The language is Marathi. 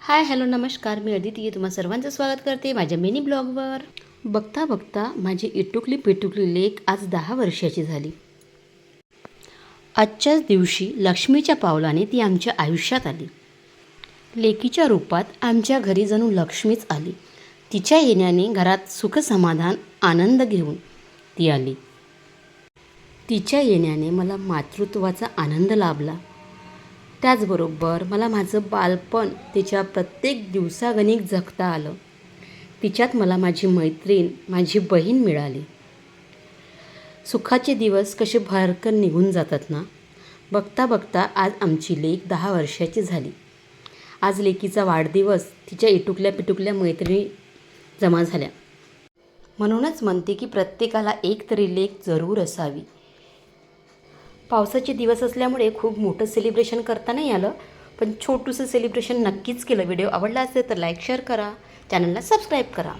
हाय हॅलो नमस्कार, मी अदिती तुम्हा सर्वांचं स्वागत करते माझ्या मिनी ब्लॉगवर. बघता बघता माझी इटुकली पिटुकली लेक आज 10 वर्षाची झाली. आजच्याच दिवशी लक्ष्मीच्या पावलाने ती आमच्या आयुष्यात आली. लेकीच्या रूपात आमच्या घरी जणू लक्ष्मीच आली. तिच्या येण्याने घरात सुख समाधान आनंद घेऊन ती आली. तिच्या येण्याने मला मातृत्वाचा आनंद लाभला. त्याचबरोबर मला माझं बालपण तिच्या प्रत्येक दिवसागणिक जगता आलं. तिच्यात मला माझी मैत्रीण, माझी बहीण मिळाली. सुखाचे दिवस कसे भरकन निघून जातात ना. बघता बघता आज आमची लेक 10 वर्षाची झाली. आज लेकीचा वाढदिवस. तिच्या इटुकल्या पिटुकल्या मैत्रिणी जमा झाल्या. म्हणूनच म्हणते की प्रत्येकाला एक तरी लेक जरूर असावी. पावसाचे दिवस असल्यामुळे खूप मोठं सेलिब्रेशन करता नाही आलं, पण छोटंसं सेलिब्रेशन नक्कीच केलं. व्हिडिओ आवडला असेल तर लाईक शेअर करा, चॅनलला सबस्क्राईब करा.